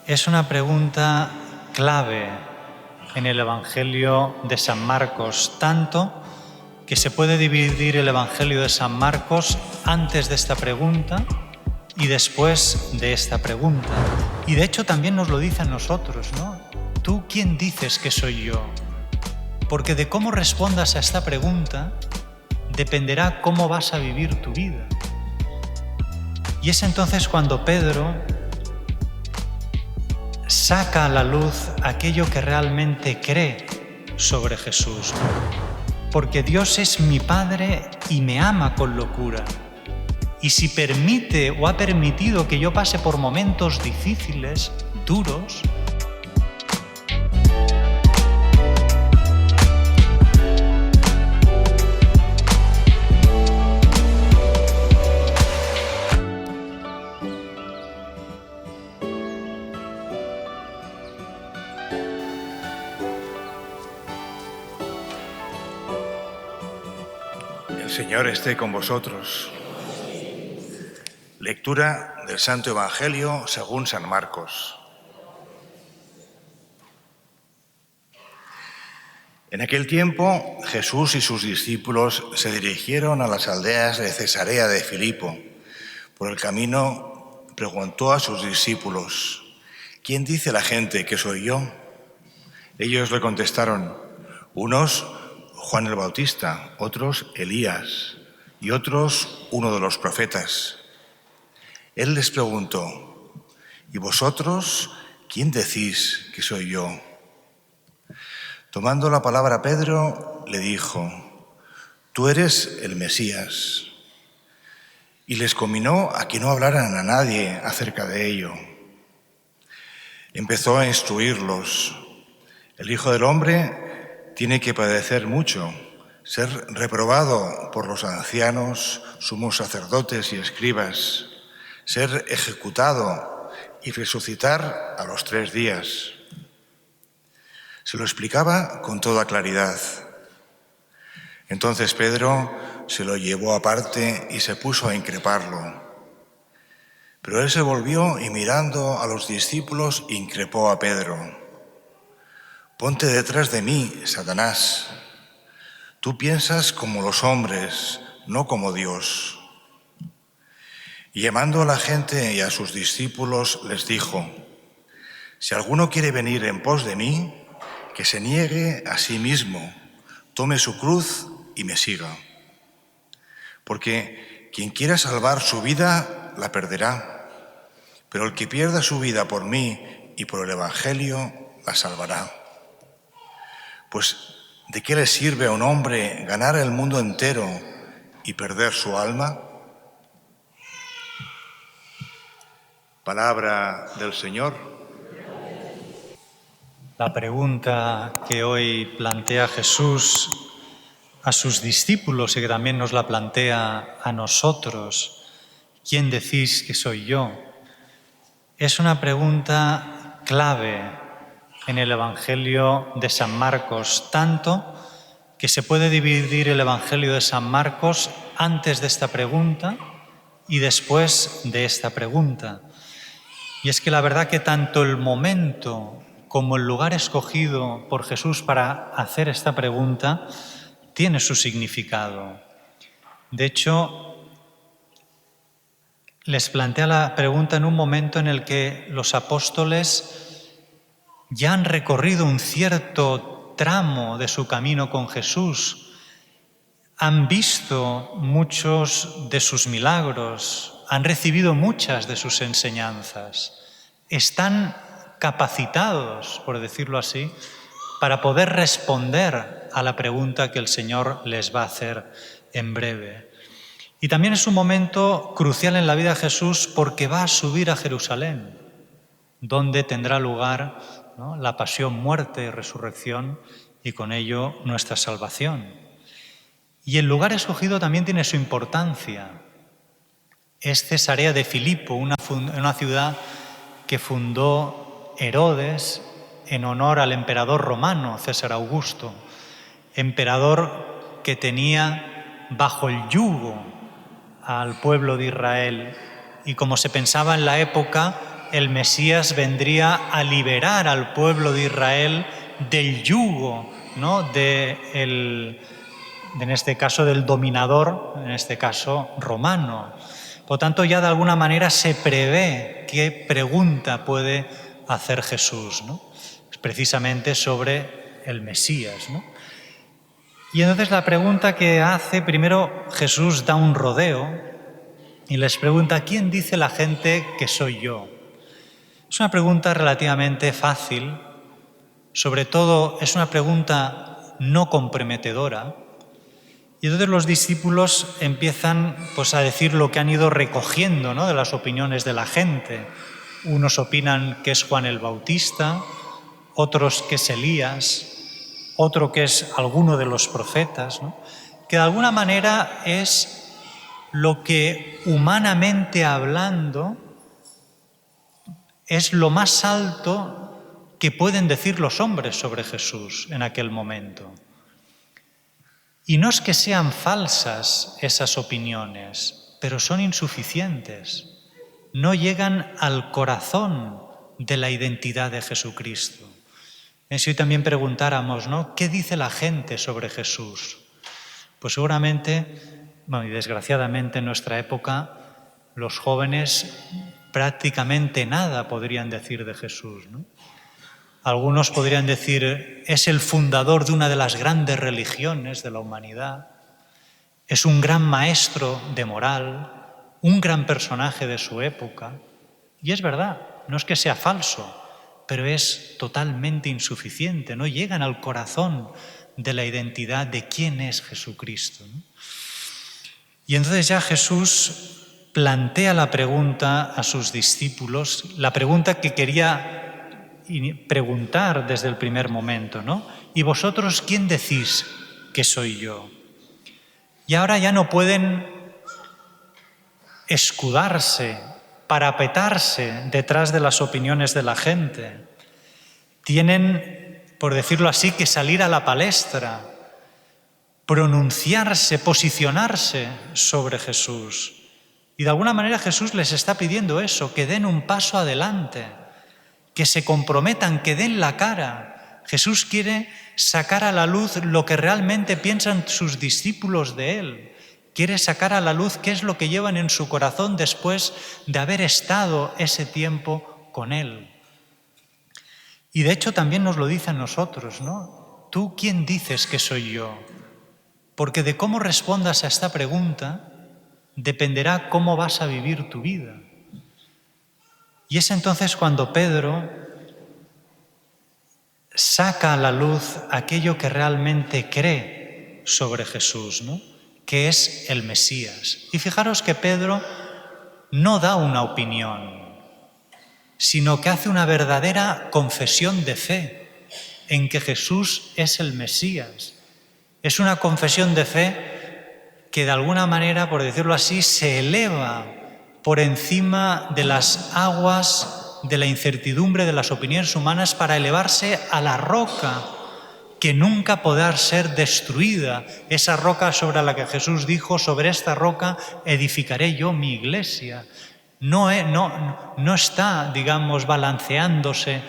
Es una pregunta clave en el Evangelio de San Marcos, tanto que se puede dividir el Evangelio de San Marcos antes de esta pregunta y después de esta pregunta. Y de hecho también nos lo dice a nosotros, ¿no? ¿Tú quién dices que soy yo? Porque de cómo respondas a esta pregunta dependerá cómo vas a vivir tu vida. Y es entonces cuando Pedro saca a la luz aquello que realmente cree sobre Jesús. Porque Dios es mi Padre y me ama con locura. Y si permite o ha permitido que yo pase por momentos difíciles, duros, El Señor esté con vosotros. Lectura del Santo Evangelio según San Marcos. En aquel tiempo, Jesús y sus discípulos se dirigieron a las aldeas de Cesarea de Filipo. Por el camino preguntó a sus discípulos: ¿quién dice la gente que soy yo? Ellos le contestaron: unos Juan el Bautista, otros Elías y otros uno de los profetas. Él les preguntó: ¿y vosotros quién decís que soy yo? Tomando la palabra Pedro, le dijo: tú eres el Mesías. Y les conminó a que no hablaran a nadie acerca de ello. Empezó a instruirlos: el Hijo del Hombre tiene que padecer mucho, ser reprobado por los ancianos, sumos sacerdotes y escribas, ser ejecutado y resucitar a los 3 días. Se lo explicaba con toda claridad. Entonces Pedro se lo llevó aparte y se puso a increparlo. Pero él se volvió y mirando a los discípulos increpó a Pedro: ponte detrás de mí, Satanás. Tú piensas como los hombres, no como Dios. Y llamando a la gente y a sus discípulos les dijo: si alguno quiere venir en pos de mí, que se niegue a sí mismo, tome su cruz y me siga. Porque quien quiera salvar su vida, la perderá. Pero el que pierda su vida por mí y por el Evangelio, la salvará. Pues, ¿de qué le sirve a un hombre ganar el mundo entero y perder su alma? Palabra del Señor. la pregunta que hoy plantea Jesús a sus discípulos y que también nos la plantea a nosotros: ¿quién decís que soy yo? Es una pregunta clave en el Evangelio de San Marcos, tanto que se puede dividir el Evangelio de San Marcos antes de esta pregunta y después de esta pregunta. Y es que la verdad que tanto el momento como el lugar escogido por Jesús para hacer esta pregunta tiene su significado. De hecho, les plantea la pregunta en un momento en el que los apóstoles ya han recorrido un cierto tramo de su camino con Jesús, han visto muchos de sus milagros, han recibido muchas de sus enseñanzas, están capacitados, por decirlo así, para poder responder a la pregunta que el Señor les va a hacer en breve. Y también es un momento crucial en la vida de Jesús porque va a subir a Jerusalén, donde tendrá lugar, ¿no?, la pasión, muerte y resurrección, y con ello nuestra salvación. Y el lugar escogido también tiene su importancia. Es Cesarea de Filipo, una ciudad que fundó Herodes en honor al emperador romano César Augusto, emperador que tenía bajo el yugo al pueblo de Israel y, como se pensaba en la época, el Mesías vendría a liberar al pueblo de Israel del yugo, ¿no? En este caso del dominador, en este caso romano. Por tanto, ya de alguna manera se prevé qué pregunta puede hacer Jesús, ¿no? Precisamente sobre el Mesías, ¿no? Y entonces la pregunta que hace, primero Jesús da un rodeo y les pregunta: ¿quién dice la gente que soy yo? Es una pregunta relativamente fácil, sobre todo es una pregunta no comprometedora. Y entonces los discípulos empiezan pues, a decir lo que han ido recogiendo, ¿no?, de las opiniones de la gente. Unos opinan que es Juan el Bautista, otros que es Elías, otro que es alguno de los profetas, ¿no?, que de alguna manera es lo que humanamente hablando es lo más alto que pueden decir los hombres sobre Jesús en aquel momento. Y no es que sean falsas esas opiniones, pero son insuficientes. No llegan al corazón de la identidad de Jesucristo. Si hoy también preguntáramos, ¿no?, ¿qué dice la gente sobre Jesús? Pues seguramente, y desgraciadamente en nuestra época, los jóvenes prácticamente nada podrían decir de Jesús, ¿no? Algunos podrían decir: es el fundador de una de las grandes religiones de la humanidad, es un gran maestro de moral, un gran personaje de su época. Y es verdad, no es que sea falso, pero es totalmente insuficiente, no llegan al corazón de la identidad de quién es Jesucristo, ¿no? Y entonces ya Jesús plantea la pregunta a sus discípulos, la pregunta que quería preguntar desde el primer momento, ¿no? ¿Y vosotros quién decís que soy yo? Y ahora ya no pueden escudarse, parapetarse detrás de las opiniones de la gente. Tienen, por decirlo así, que salir a la palestra, pronunciarse, posicionarse sobre Jesús. Y de alguna manera Jesús les está pidiendo eso, que den un paso adelante, que se comprometan, que den la cara. Jesús quiere sacar a la luz lo que realmente piensan sus discípulos de Él. Quiere sacar a la luz qué es lo que llevan en su corazón después de haber estado ese tiempo con Él. Y de hecho también nos lo dice a nosotros, ¿no? ¿Tú quién dices que soy yo? Porque de cómo respondas a esta pregunta dependerá cómo vas a vivir tu vida. Y es entonces cuando Pedro saca a la luz aquello que realmente cree sobre Jesús, ¿no?, que es el Mesías. Y fijaros que Pedro no da una opinión, sino que hace una verdadera confesión de fe en que Jesús es el Mesías. Es una confesión de fe que de alguna manera, por decirlo así, se eleva por encima de las aguas de la incertidumbre de las opiniones humanas para elevarse a la roca que nunca podrá ser destruida, esa roca sobre la que Jesús dijo: sobre esta roca edificaré yo mi iglesia. No está, digamos, balanceándose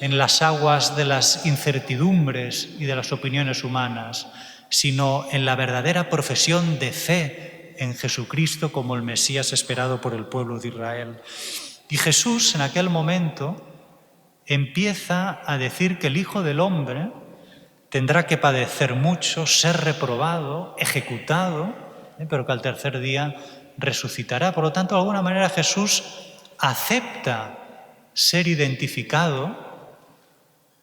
en las aguas de las incertidumbres y de las opiniones humanas, sino en la verdadera profesión de fe en Jesucristo como el Mesías esperado por el pueblo de Israel. Y Jesús en aquel momento empieza a decir que el Hijo del Hombre tendrá que padecer mucho, ser reprobado, ejecutado, pero que al tercer día resucitará. Por lo tanto, de alguna manera Jesús acepta ser identificado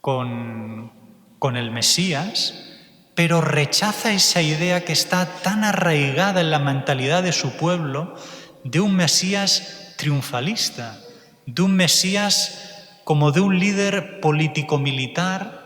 con el Mesías, pero rechaza esa idea que está tan arraigada en la mentalidad de su pueblo de un Mesías triunfalista, de un Mesías como de un líder político-militar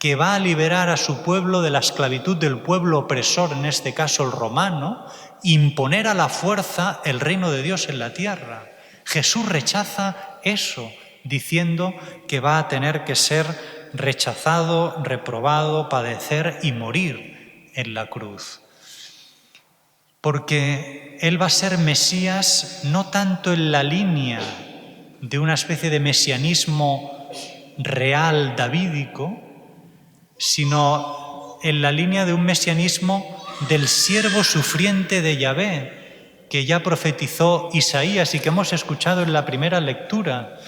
que va a liberar a su pueblo de la esclavitud del pueblo opresor, en este caso el romano, imponer a la fuerza el reino de Dios en la tierra. Jesús rechaza eso, diciendo que va a tener que ser rechazado, reprobado, padecer y morir en la cruz. Porque Él va a ser Mesías no tanto en la línea de una especie de mesianismo real davídico, sino en la línea de un mesianismo del siervo sufriente de Yahvé, que ya profetizó Isaías y que hemos escuchado en la primera lectura,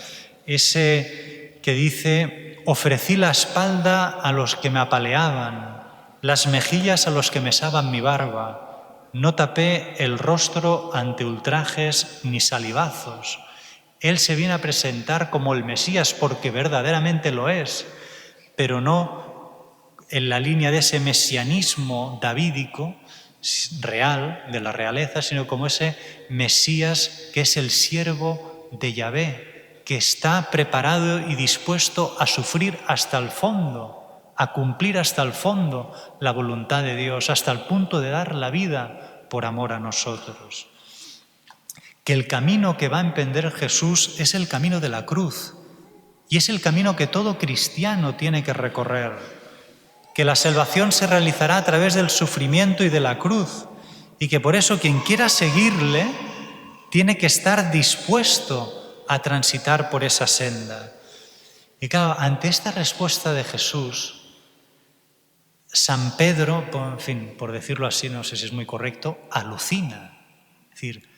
ese que dice: ofrecí la espalda a los que me apaleaban, las mejillas a los que mesaban mi barba, no tapé el rostro ante ultrajes ni salivazos. Él se viene a presentar como el Mesías porque verdaderamente lo es, pero no en la línea de ese mesianismo davídico real, de la realeza, sino como ese Mesías que es el siervo de Yahvé, que está preparado y dispuesto a sufrir hasta el fondo, a cumplir hasta el fondo la voluntad de Dios, hasta el punto de dar la vida por amor a nosotros. Que el camino que va a emprender Jesús es el camino de la cruz, y es el camino que todo cristiano tiene que recorrer. Que la salvación se realizará a través del sufrimiento y de la cruz, y que por eso quien quiera seguirle tiene que estar dispuesto a transitar por esa senda. Y claro, ante esta respuesta de Jesús, San Pedro, en fin, por decirlo así, no sé si es muy correcto, alucina. Es decir,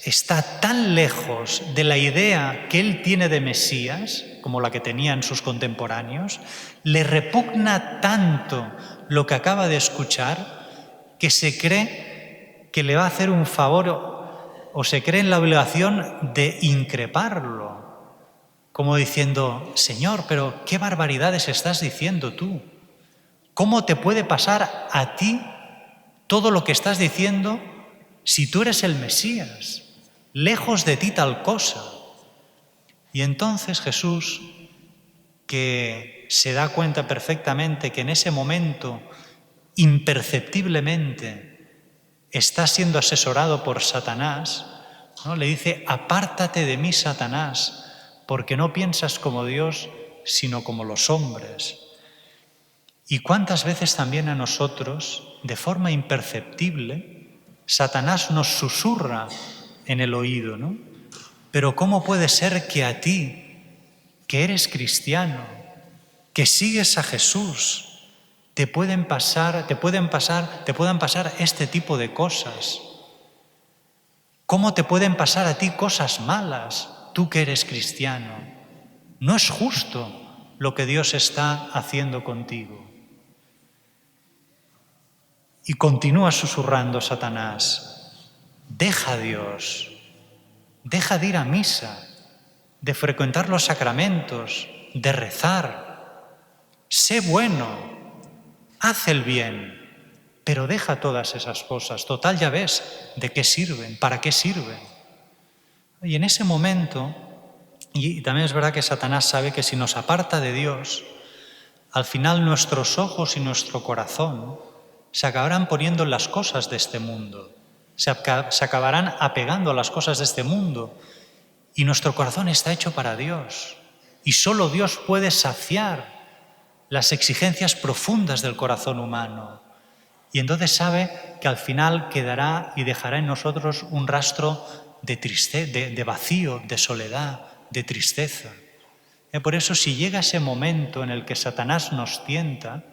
está tan lejos de la idea que él tiene de Mesías, como la que tenían sus contemporáneos, le repugna tanto lo que acaba de escuchar que se cree que le va a hacer un favor o se cree en la obligación de increparlo, como diciendo: Señor, pero ¿qué barbaridades estás diciendo tú? ¿Cómo te puede pasar a ti todo lo que estás diciendo si tú eres el Mesías? Lejos de ti tal cosa. Y entonces Jesús, que se da cuenta perfectamente que en ese momento, imperceptiblemente, está siendo asesorado por Satanás, ¿no?, le dice: apártate de mí, Satanás, porque no piensas como Dios, sino como los hombres. Y cuántas veces también a nosotros, de forma imperceptible, Satanás nos susurra en el oído, ¿no? Pero ¿cómo puede ser que a ti, que eres cristiano, que sigues a Jesús, te puedan pasar este tipo de cosas? ¿Cómo te pueden pasar a ti cosas malas, tú que eres cristiano? No es justo lo que Dios está haciendo contigo. Y continúa susurrando Satanás: deja a Dios, deja de ir a misa, de frecuentar los sacramentos, de rezar. Sé bueno, haz el bien, pero deja todas esas cosas. Total, ya ves de qué sirven, para qué sirven. Y en ese momento, y también es verdad que Satanás sabe que si nos aparta de Dios, al final nuestros ojos y nuestro corazón se acabarán poniendo en las cosas de este mundo, se acabarán apegando a las cosas de este mundo, y nuestro corazón está hecho para Dios, y solo Dios puede saciar las exigencias profundas del corazón humano. Y entonces sabe que al final quedará y dejará en nosotros un rastro de tristeza, de vacío, de soledad, de tristeza. Por eso, si llega ese momento en el que Satanás nos tienta,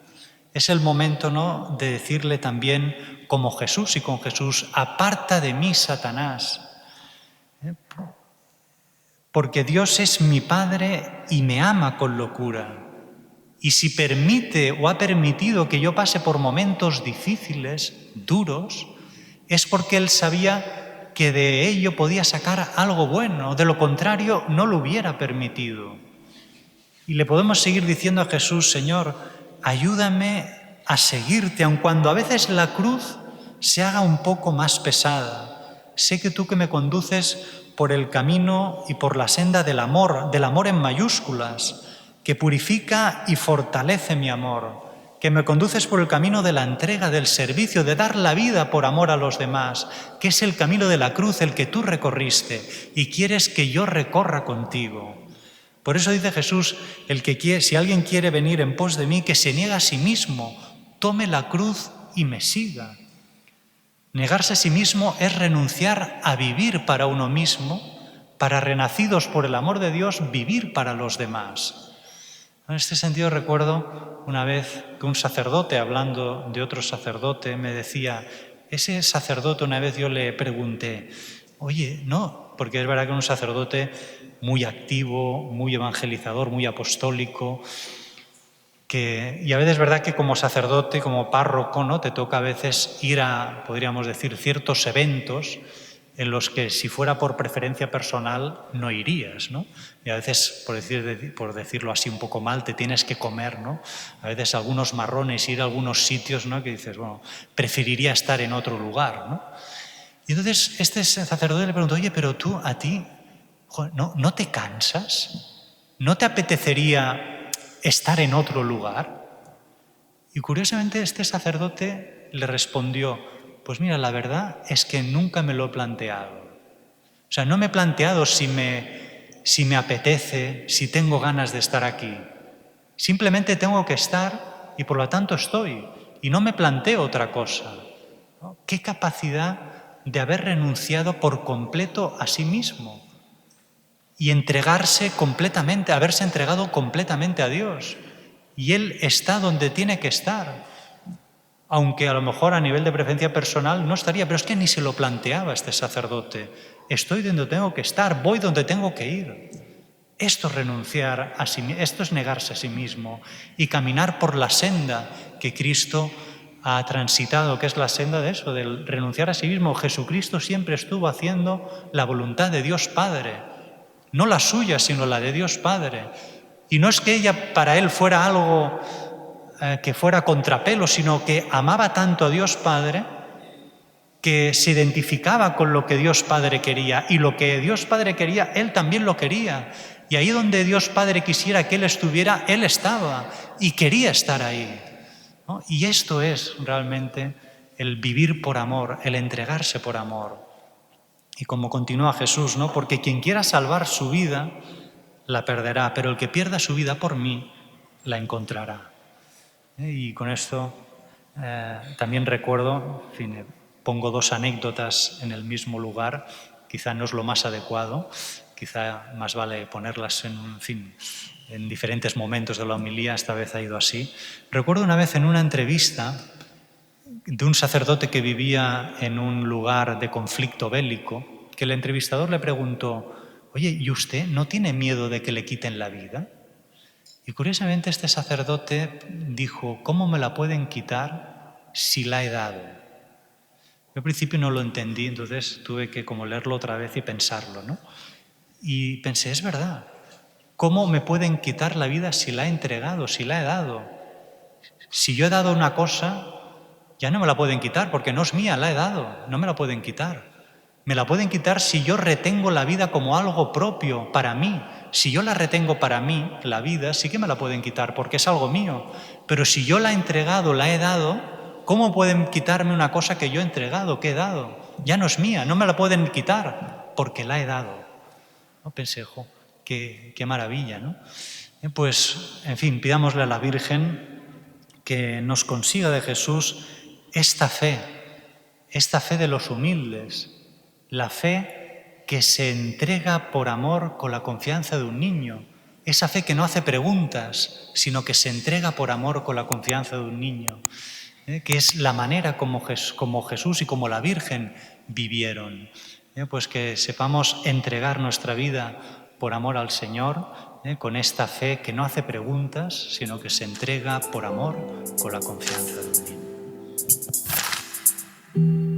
es el momento, ¿no?, de decirle también, como Jesús y con Jesús: aparta de mí, Satanás. Porque Dios es mi Padre y me ama con locura. Y si permite o ha permitido que yo pase por momentos difíciles, duros, es porque Él sabía que de ello podía sacar algo bueno. De lo contrario, no lo hubiera permitido. Y le podemos seguir diciendo a Jesús: Señor, ayúdame a seguirte, aun cuando a veces la cruz se haga un poco más pesada. Sé que tú que me conduces por el camino y por la senda del amor en mayúsculas, que purifica y fortalece mi amor, que me conduces por el camino de la entrega, del servicio, de dar la vida por amor a los demás, que es el camino de la cruz, el que tú recorriste y quieres que yo recorra contigo. Por eso dice Jesús, si alguien quiere venir en pos de mí, que se niegue a sí mismo, tome la cruz y me siga. Negarse a sí mismo es renunciar a vivir para uno mismo, para renacidos por el amor de Dios, vivir para los demás. En este sentido recuerdo una vez que un sacerdote, hablando de otro sacerdote, me decía, ese sacerdote una vez yo le pregunté, oye, no, porque es verdad que era un sacerdote muy activo, muy evangelizador, muy apostólico, y a veces es verdad que como sacerdote, como párroco, ¿no? Te toca a veces ir a, podríamos decir, ciertos eventos en los que si fuera por preferencia personal no irías, ¿no? Y a veces, por decirlo así un poco mal, te tienes que comer, ¿no? A veces algunos marrones, ir a algunos sitios, ¿no? Que dices, bueno, preferiría estar en otro lugar, ¿no? Y entonces este sacerdote le preguntó, oye, pero tú, a ti, ¿no te cansas? ¿No te apetecería estar en otro lugar? Y curiosamente este sacerdote le respondió, pues mira, la verdad es que nunca me lo he planteado. O sea, no me he planteado si me apetece, si tengo ganas de estar aquí. Simplemente tengo que estar y por lo tanto estoy. Y no me planteo otra cosa, ¿no? ¿Qué capacidad de haber renunciado por completo a sí mismo y entregarse completamente, haberse entregado completamente a Dios? Y Él está donde tiene que estar. Aunque a lo mejor a nivel de preferencia personal no estaría, pero es que ni se lo planteaba este sacerdote. Estoy donde tengo que estar, voy donde tengo que ir. Esto es renunciar a sí mismo, esto es negarse a sí mismo y caminar por la senda que Cristo ha transitado, que es la senda de eso, del renunciar a sí mismo. Jesucristo siempre estuvo haciendo la voluntad de Dios Padre, no la suya, sino la de Dios Padre. Y no es que ella para él fuera algo que fuera contrapelo, sino que amaba tanto a Dios Padre que se identificaba con lo que Dios Padre quería, y lo que Dios Padre quería, Él también lo quería. Y ahí donde Dios Padre quisiera que Él estuviera, Él estaba y quería estar ahí, ¿no? Y esto es realmente el vivir por amor, el entregarse por amor. Y como continúa Jesús, ¿no? Porque quien quiera salvar su vida, la perderá, pero el que pierda su vida por mí, la encontrará. Y con esto también recuerdo, en fin, pongo dos anécdotas en el mismo lugar, quizá no es lo más adecuado, quizá más vale ponerlas en diferentes momentos de la homilía, esta vez ha ido así. Recuerdo una vez en una entrevista de un sacerdote que vivía en un lugar de conflicto bélico, que el entrevistador le preguntó, oye, ¿y usted no tiene miedo de que le quiten la vida? Y curiosamente este sacerdote dijo, ¿cómo me la pueden quitar si la he dado? Yo al principio no lo entendí, entonces tuve que como leerlo otra vez y pensarlo, ¿no? Y pensé, es verdad, ¿cómo me pueden quitar la vida si la he entregado, si la he dado? Si yo he dado una cosa, ya no me la pueden quitar porque no es mía, la he dado, no me la pueden quitar. Me la pueden quitar si yo retengo la vida como algo propio para mí. Si yo la retengo para mí, la vida, sí que me la pueden quitar porque es algo mío. Pero si yo la he entregado, la he dado, ¿cómo pueden quitarme una cosa que yo he entregado, que he dado? Ya no es mía, no me la pueden quitar porque la he dado. ¿No? Pensé, qué maravilla, ¿no? Pues, en fin, pidámosle a la Virgen que nos consiga de Jesús esta fe de los humildes, la fe que se entrega por amor con la confianza de un niño, esa fe que no hace preguntas, sino que se entrega por amor con la confianza de un niño, que es la manera como Jesús y como la Virgen vivieron. Pues que sepamos entregar nuestra vida por amor al Señor, con esta fe que no hace preguntas, sino que se entrega por amor con la confianza de un niño.